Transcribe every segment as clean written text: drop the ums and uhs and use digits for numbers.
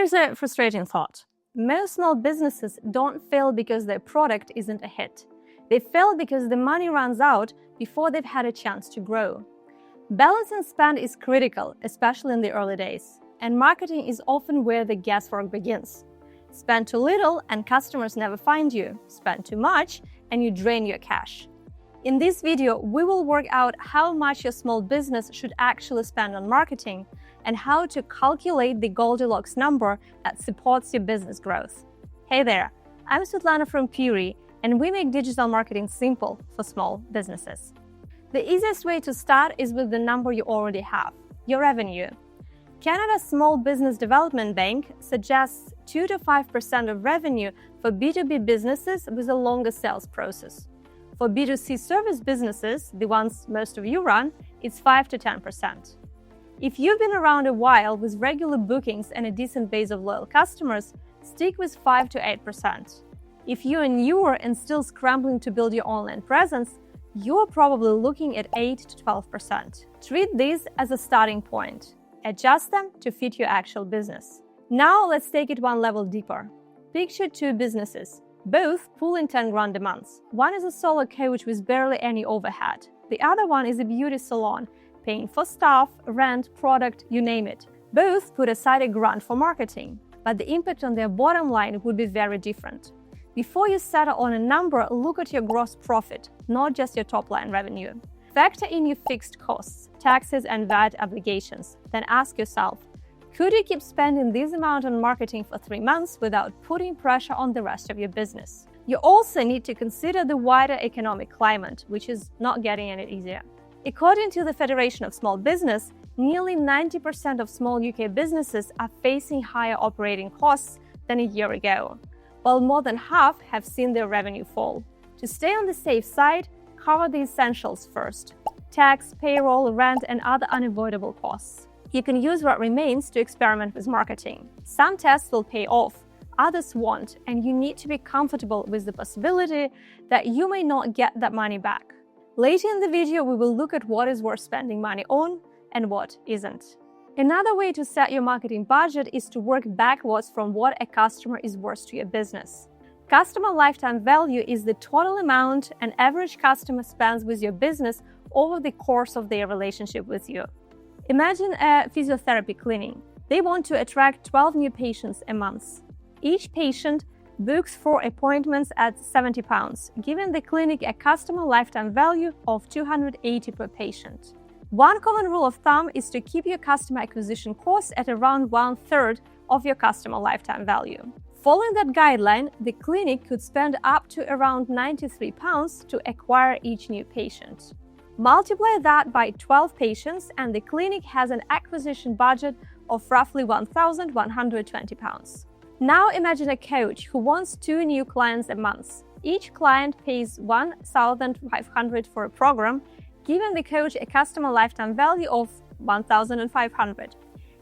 Here's a frustrating thought. Most small businesses don't fail because their product isn't a hit. They fail because the money runs out before they've had a chance to grow. Balancing spend is critical, especially in the early days, and marketing is often where the guesswork begins. Spend too little and customers never find you. Spend too much and you drain your cash. In this video, we will work out how much your small business should actually spend on marketing and how to calculate the Goldilocks number that supports your business growth. Hey there, I'm Svetlana from Puri, and we make digital marketing simple for small businesses. The easiest way to start is with the number you already have, your revenue. Canada's Small Business Development Bank suggests 2 to 5% of revenue for B2B businesses with a longer sales process. For B2C service businesses, the ones most of you run, it's 5 to 10%. If you've been around a while with regular bookings and a decent base of loyal customers, stick with 5 to 8%. If you're newer and still scrambling to build your online presence, you're probably looking at 8 to 12%. Treat these as a starting point. Adjust them to fit your actual business. Now let's take it one level deeper. Picture two businesses, both pulling 10 grand a month. One is a solo coach with barely any overhead. The other one is a beauty salon, paying for staff, rent, product, you name it. Both put aside a grand for marketing, but the impact on their bottom line would be very different. Before you settle on a number, look at your gross profit, not just your top-line revenue. Factor in your fixed costs, taxes and VAT obligations. Then ask yourself, could you keep spending this amount on marketing for 3 months without putting pressure on the rest of your business? You also need to consider the wider economic climate, which is not getting any easier. According to the Federation of Small Business, nearly 90% of small UK businesses are facing higher operating costs than a year ago, while more than half have seen their revenue fall. To stay on the safe side, cover the essentials first: tax, payroll, rent, and other unavoidable costs. You can use what remains to experiment with marketing. Some tests will pay off, others won't, and you need to be comfortable with the possibility that you may not get that money back. Later in the video, we will look at what is worth spending money on and what isn't. Another way to set your marketing budget is to work backwards from what a customer is worth to your business. Customer lifetime value is the total amount an average customer spends with your business over the course of their relationship with you. Imagine a physiotherapy clinic. They want to attract 12 new patients a month. Each patient books 4 appointments at £70, giving the clinic a customer lifetime value of $280 per patient. One common rule of thumb is to keep your customer acquisition costs at around 1/3 of your customer lifetime value. Following that guideline, the clinic could spend up to around £93 to acquire each new patient. Multiply that by 12 patients and the clinic has an acquisition budget of roughly £1,120. Now imagine a coach who wants 2 new clients a month. Each client pays $1,500 for a program, giving the coach a customer lifetime value of $1,500.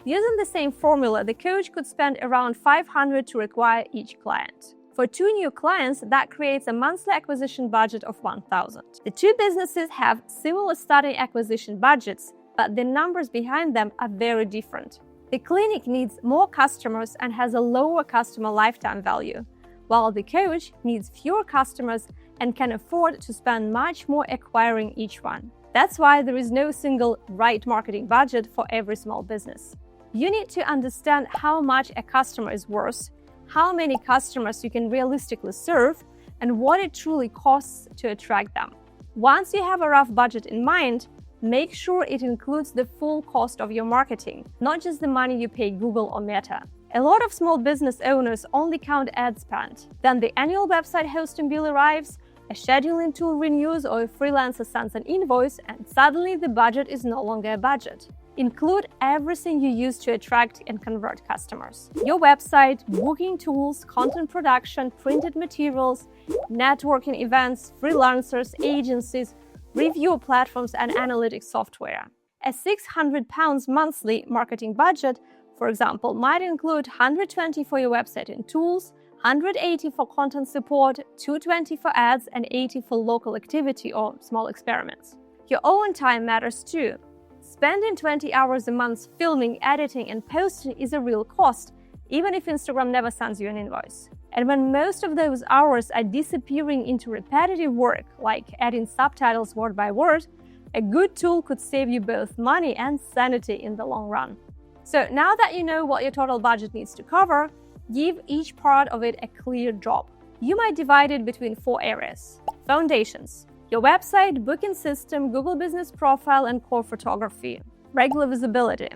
Using the same formula, the coach could spend around $500 to acquire each client. For 2 new clients, that creates a monthly acquisition budget of $1,000. The two businesses have similar starting acquisition budgets, but the numbers behind them are very different. The clinic needs more customers and has a lower customer lifetime value, while the coach needs fewer customers and can afford to spend much more acquiring each one. That's why there is no single right marketing budget for every small business. You need to understand how much a customer is worth, how many customers you can realistically serve, and what it truly costs to attract them. Once you have a rough budget in mind, make sure it includes the full cost of your marketing, not just the money you pay Google or Meta. A lot of small business owners only count ad spend. Then the annual website hosting bill arrives, a scheduling tool renews, or a freelancer sends an invoice, and suddenly the budget is no longer a budget. Include everything you use to attract and convert customers: your website, booking tools, content production, printed materials, networking events, freelancers, agencies, review platforms, and analytics software. A £600 monthly marketing budget, for example, might include $120 for your website and tools, $180 for content support, $220 for ads, and $80 for local activity or small experiments. Your own time matters too. Spending 20 hours a month filming, editing, and posting is a real cost, even if Instagram never sends you an invoice. And when most of those hours are disappearing into repetitive work, like adding subtitles word by word, a good tool could save you both money and sanity in the long run. So now that you know what your total budget needs to cover, give each part of it a clear job. You might divide it between 4 areas. Foundations: your website, booking system, Google Business Profile, and core photography. Regular visibility: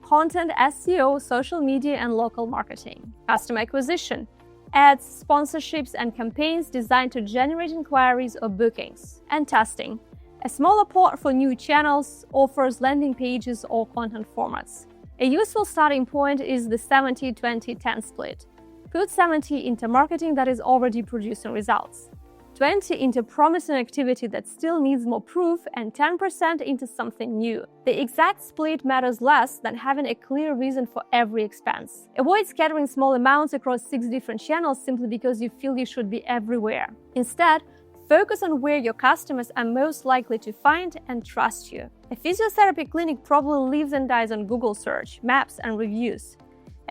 content, SEO, social media, and local marketing. Customer acquisition: ads, sponsorships, and campaigns designed to generate inquiries or bookings. And testing: a smaller part for new channels, offers, landing pages, or content formats. A useful starting point is the 70-20-10 split. Put 70 into marketing that is already producing results, 20 into promising activity that still needs more proof, and 10% into something new. The exact split matters less than having a clear reason for every expense. Avoid scattering small amounts across 6 different channels simply because you feel you should be everywhere. Instead, focus on where your customers are most likely to find and trust you. A physiotherapy clinic probably lives and dies on Google search, maps, and reviews.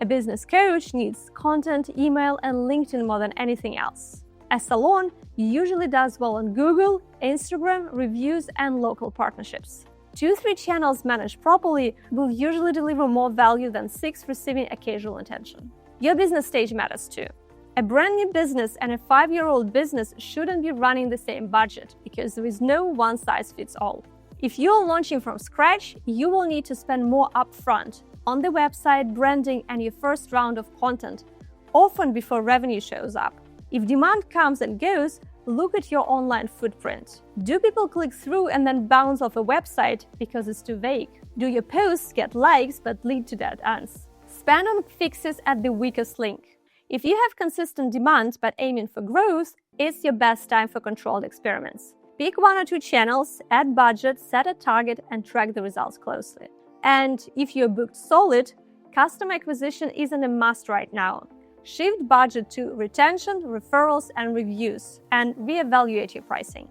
A business coach needs content, email, and LinkedIn more than anything else. A salon usually does well on Google, Instagram, reviews, and local partnerships. 2-3 channels managed properly will usually deliver more value than 6 receiving occasional attention. Your business stage matters too. A brand new business and a 5-year-old business shouldn't be running the same budget because there is no one-size-fits-all. If you're launching from scratch, you will need to spend more upfront on the website, branding, and your first round of content, often before revenue shows up. If demand comes and goes, look at your online footprint. Do people click through and then bounce off a website because it's too vague? Do your posts get likes but lead to dead ends? Spend on fixes at the weakest link. If you have consistent demand but aiming for growth, it's your best time for controlled experiments. Pick 1 or 2 channels, add budget, set a target, and track the results closely. And if you're booked solid, customer acquisition isn't a must right now. Shift budget to retention, referrals, and reviews, and reevaluate your pricing.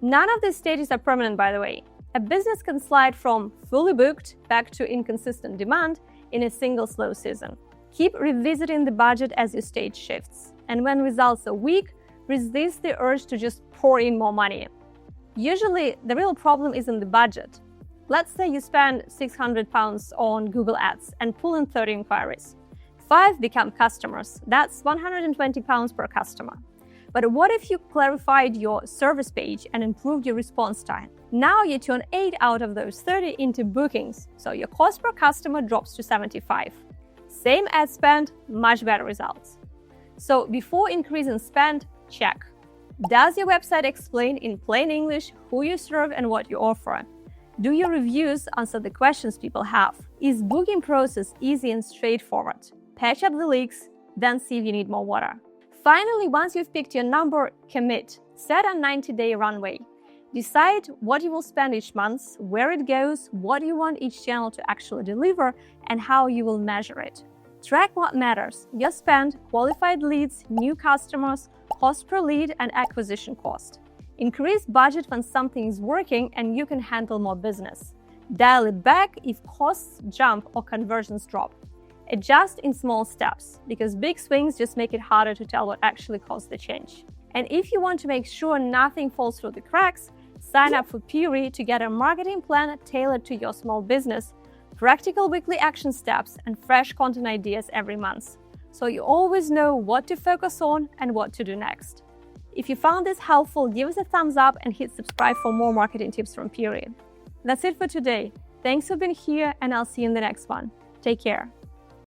None of these stages are permanent, by the way. A business can slide from fully booked back to inconsistent demand in a single slow season. Keep revisiting the budget as your stage shifts. And when results are weak, resist the urge to just pour in more money. Usually, the real problem isn't the budget. Let's say you spend £600 on Google Ads and pull in 30 inquiries. 5 become customers. That's £120 per customer. But what if you clarified your service page and improved your response time? Now you turn 8 out of those 30 into bookings, so your cost per customer drops to 75. Same ad spend, much better results. So before increasing spend, check. Does your website explain in plain English who you serve and what you offer? Do your reviews answer the questions people have? Is booking process easy and straightforward? Patch up the leaks, then see if you need more water. Finally, once you've picked your number, commit. Set a 90-day runway. Decide what you will spend each month, where it goes, what you want each channel to actually deliver, and how you will measure it. Track what matters: your spend, qualified leads, new customers, cost per lead, and acquisition cost. Increase budget when something is working and you can handle more business. Dial it back if costs jump or conversions drop. Adjust in small steps, because big swings just make it harder to tell what actually caused the change. And if you want to make sure nothing falls through the cracks, sign up for Puri to get a marketing plan tailored to your small business, practical weekly action steps, and fresh content ideas every month, so you always know what to focus on and what to do next. If you found this helpful, give us a thumbs up and hit subscribe for more marketing tips from Puri. That's it for today. Thanks for being here, and I'll see you in the next one. Take care.